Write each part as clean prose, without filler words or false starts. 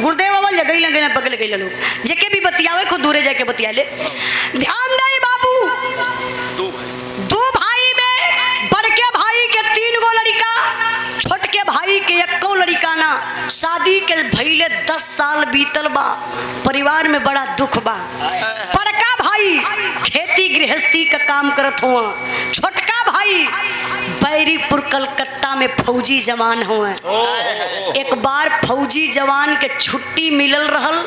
गुरुदेव बाबा लगई लगे ना बगल गई लोग जेके भी बतियावे खुद दूरे जाके बतिया ले। ध्यान दे बाबू, दो भाई में बड़के भाई के 3 गो लड़का, छोटके भाई के 1 लड़का ना। शादी के भइले 10 साल बीतल बा, परिवार में बड़ा दुख बा। बड़का भाई खेती गृहस्थी का काम करत हुआ, छोटका भाई बैरीपुर कलकत्ता में फौजी जवान हुआ। एक बार फौजी जवान के छुट्टी मिलल रहल,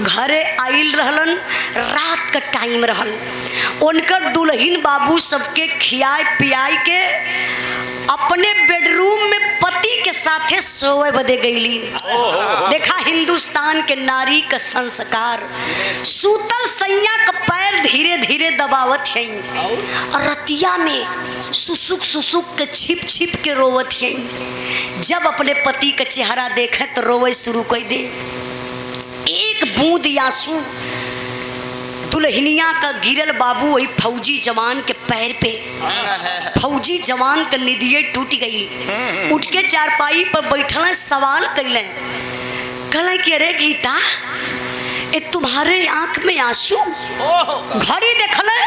घरे आइल रहलन, रात का टाइम रहल। उनकर दुल्हन बाबू सबके खियाए पियाई के अपने बेडरूम में पति के साथे सोए बदे गईली। देखा हिंदुस्तान के नारी का संस्कार, सूतल सैया का पैर धीरे धीरे दबावत है और रतिया में सुसुक सुसुक के छिप छिप के रोवत है। जब अपने पति का चेहरा देखे तो रोवे शुरू कर दे। एक बूंद आंसू दुल्हनिया का गिरल बाबू वही फौजी जवान के पैर पे। फौजी जवान का निदिये टूट गई। उठ के चारपाई पर बैठल सवाल कैले, कहले कि अरे गीता ये तुम्हारे आंख में आंसू? घड़ी देखले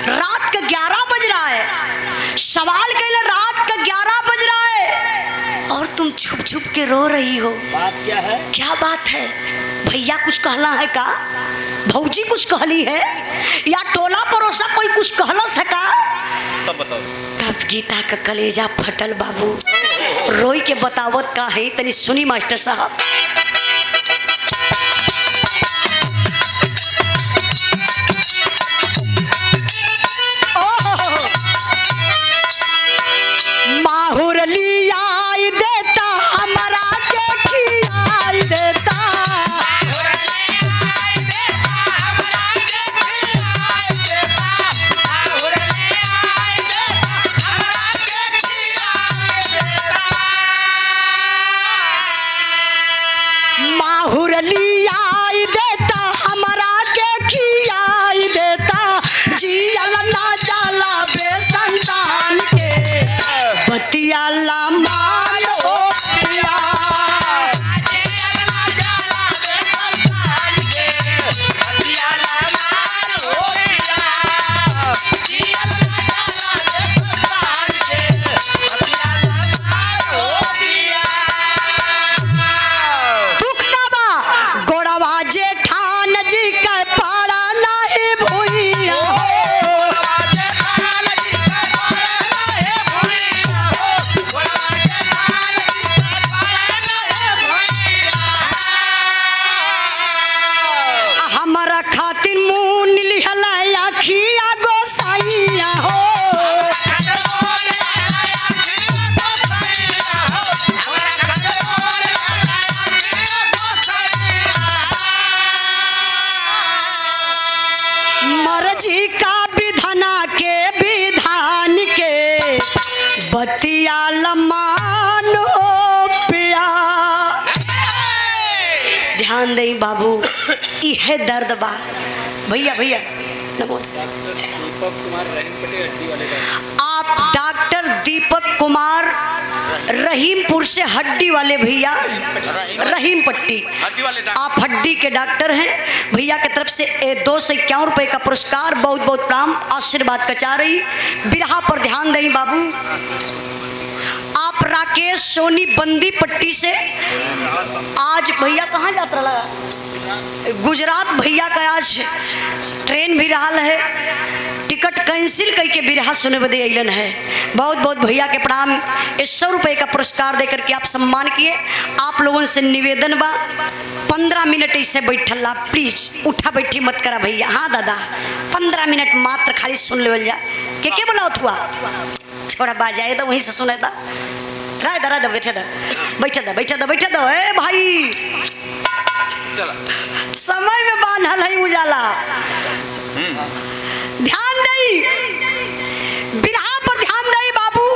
रात का 11 बज रहा है। सवाल कैले रात का 11 बज रहा है और तुम छुप छुप के रो रही हो। बात क्या है? क्या बात है? भैया कुछ कहला है का? भौजी कुछ कहली है या टोला पड़ोसा कोई कुछ कहलस है का? तब बताओ। तब गीता का कलेजा फटल बाबू। रोई के बतावत का है तनी सुनी मास्टर साहब। माहुर लिया देता हमारा के खियाई देता, माहुर लियाई देता हमारा के खियाई देता, जियल ना जाला बे संतान के बतिया ला मारो पिया। खातिर मुँह निहला अखिया गोसाइया हो, मर्जी का विधाना के विधान के बतिया लमानो पिया। ध्यान दे बाबू, इहे दर्द बा। भैया भैया नमो। आप डॉक्टर दीपक कुमार रहीमपुर से हड्डी वाले भैया, रहीम पट्टी, आप हड्डी के डॉक्टर हैं। भैया की तरफ से 251 रुपये का पुरस्कार, बहुत बहुत प्रणाम, आशीर्वाद कचा रही। बिरहा पर ध्यान दें बाबू। आप राकेश सोनी बंदी पट्टी से, आज भैया कहाँ यात्रा लगा? गुजरात भैया का आज ट्रेन भी रहा है, टिकट कैंसिल करके बिरहा सुने बदे अलन है। बहुत बहुत भैया के प्रणाम। 100 रुपये का पुरस्कार देकर के आप सम्मान किए। आप लोगों से निवेदन बा 15 मिनट ऐसे बैठल ला, प्लीज उठा बैठी मत करा भैया। हाँ दादा 15 मिनट मात्र खाली सुन ले जा। के बोला हुआ छोड़ा बाजाए तो वहीं से सुने था। राय दा बैठे दा बैठे दा बैठे दा बैठे दा। ए भाई समय में बांधल है उजाला। ध्यान दई, बिरहा पर ध्यान दई बाबू।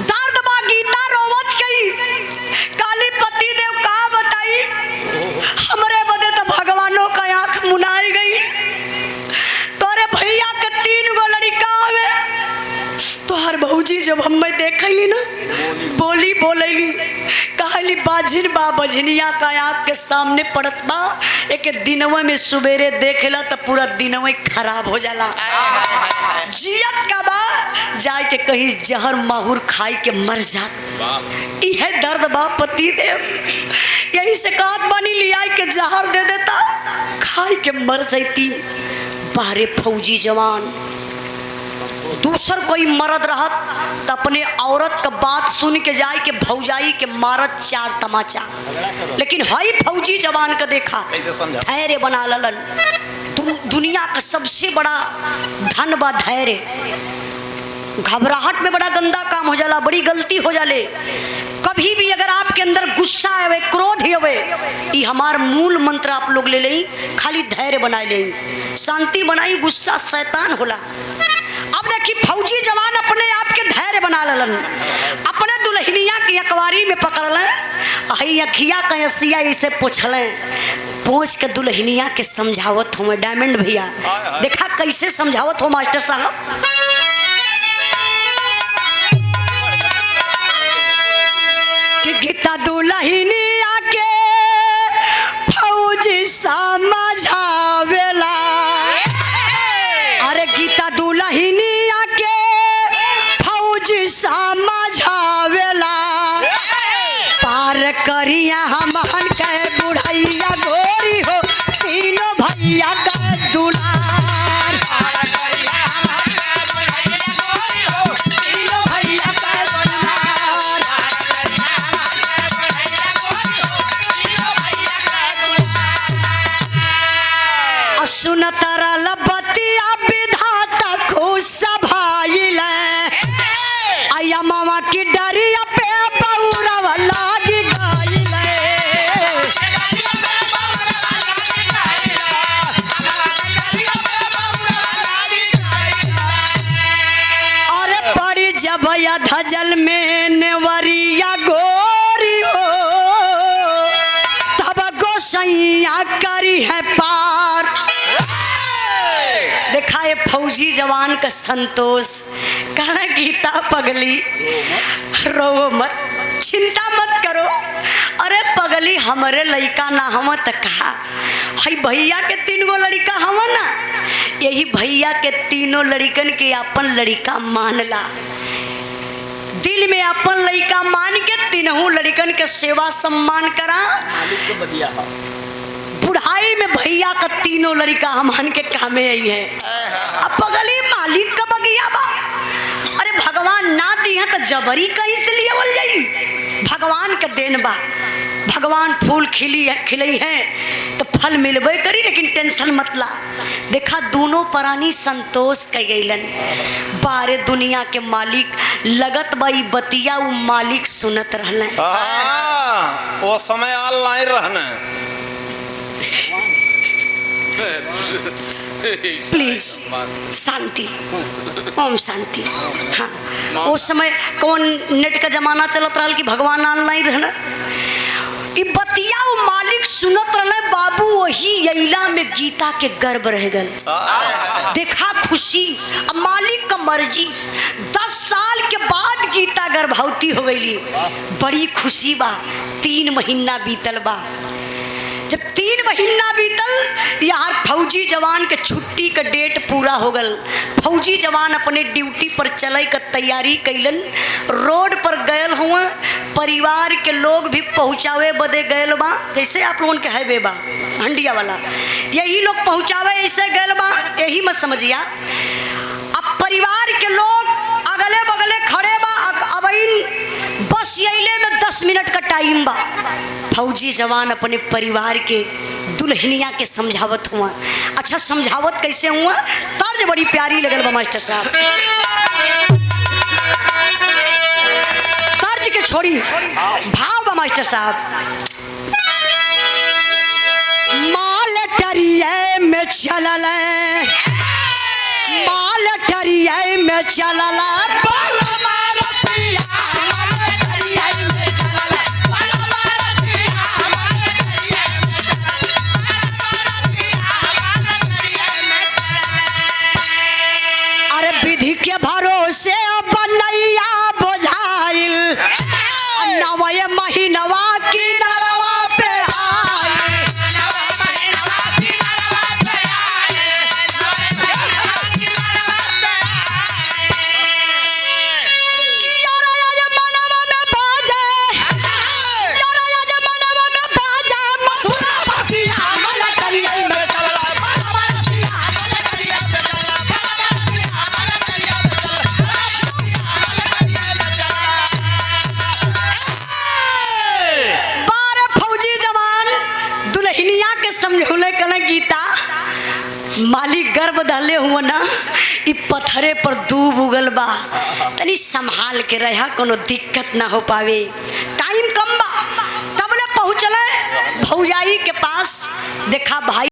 दर्द बा गीता रोवत गई। काली पति देव का बताई, हमरे बदे तो भगवानों का आंख मुनाई गई। तोरे भैया के 3 गो लड़का हवे। तोहर भौजी जब हमें देखली ना, बोली बोलैली, कहली बाजिन बा बजनिया का आपके सामने पड़त बा एक दिनवा में सुबेरे देखेला तो पूरा दिनवा खराब हो जाला। जियत का बा जाए के कहीं जहर माहूर खाई के मर जात। यह दर्द बा पति देव, यही से कहत बनी लिया के जहर दे देता खाई के मर जाती। बारे फौजी जवान दूसर कोई मर्द रहत तो अपने औरत का बात सुन के जाए के भौजाई के मारत चार तमाचा, लेकिन हई फौजी जवान का देखा धैर्य बना ललन। दुनिया का सबसे बड़ा धन बा धैर्य। घबराहट में बड़ा गंदा काम हो जाला, बड़ी गलती हो जाले। कभी भी अगर आपके अंदर गुस्सा आवे, क्रोध आवे, ये हमार मूल मंत्र आप लोग ले लें, खाली धैर्य बनाए लें, शांति बनाई। गुस्सा शैतान होला। अब देखिए फौजी जवान अपने आप के धैर्य बना ललन, अपने दुल्हनिया की अकवारी में पकड़ लें, अही अखिया कैसिया इसे पूछलें, पूछ के दुल्हनिया के समझावत हूँ। डायमंड भैया देखा कैसे समझावत हो मास्टर साहब। कि गीता दुल्हनिया के फौजी समझावेला, अरे गीता दुल्हनिया के फौजी समझावेला, पार करिया हमहन के बुढ़ैया गोरी हो तीनों भैया का दुलार, पार करिया हमहन के बुढ़ैया गोरी हो तीनों भैया का दुलार, पार करिया हमहन के बुढ़ैया गोरी हो तीनों भैया का दुलार। सुन तरल बतिया विधाता खुश भाईल, आया मामा की डरिया पे बौरव लागी गईल, अरे पड़ी जब धजल में नेवरिया गोरी हो, तब गोसैया करी है पार। देखा ये फौजी जवान का संतोष, कहना गीता पगली रो मत, चिंता मत करो, अरे पगली हमारे लड़का ना हम त कहा हई भैया के 3 गो लड़का हम ना, यही भैया के तीनों लड़कन के अपन लड़का मानला, दिल में अपन लड़का मान के तीनों लड़कन के सेवा सम्मान करा। बुढ़ाई में भैया का तीनों लड़का हमन के कामे आई है। अब पगली मालिक का बगिया बा, अरे भगवान ना दी है तो जबरी कहीं से लिए बोल जाई, भगवान का देन बा। भगवान फूल खिलई है तो फल मिलबे करी, लेकिन टेंशन मत ला। देखा दोनों प्राणी संतोष कर गईलन। बारे दुनिया के मालिक लगत बाई बतिया वो मालिक सुनत रहले। वो समय ऑनलाइन रहने प्लीज शांति, ओम शांति। हाँ उस समय कौन नेट का जमाना चलत रहा कि भगवान ऑनलाइन रहना, ई बतिया वो मालिक सुनत रहे। बाबू वही अइला में गीता के गर्भ रह गल। देखा खुशी, अब मालिक का मर्जी। 10 साल के बाद गीता गर्भवती हो गई, बड़ी खुशी बा। 3 महीना बीतल बा। जब 3 महीना बीतल, यार फौजी जवान के छुट्टी का डेट पूरा हो गल। फौजी जवान अपने ड्यूटी पर चले का तैयारी कैलन, रोड पर गयल हुआ। परिवार के लोग भी पहुँचावे बदे गयल बा, जैसे आप लोगों के हाईवे बा हंडिया वाला, यही लोग पहुँचावे ऐसे गयल बा, यही मत समझिया। अब परिवार के लोग अगले बगले खड़े बा। अब बस यही में 10 मिनट का टाइम बा। फौजी जवान अपने परिवार के दुल्हनिया के समझावत हुआ। अच्छा समझावत कैसे हुआ, तर्ज बड़ी प्यारी लगल बा मास्टर साहब। तर्ज के छोड़ी भाव बा मास्टर साहब। माल टरिये में चलल, माल टरिये में चलल, विधि के भरोसे बनैया बुझाइल। 9 महीनवा की गर्भ धले हुआ ना इ पत्थरे पर दूब उगल बा, तनी संभाल के रहा, कोनो दिक्कत ना हो पावे। टाइम कम बा, तब ले पहुँचले भौजाई के पास, देखा भाई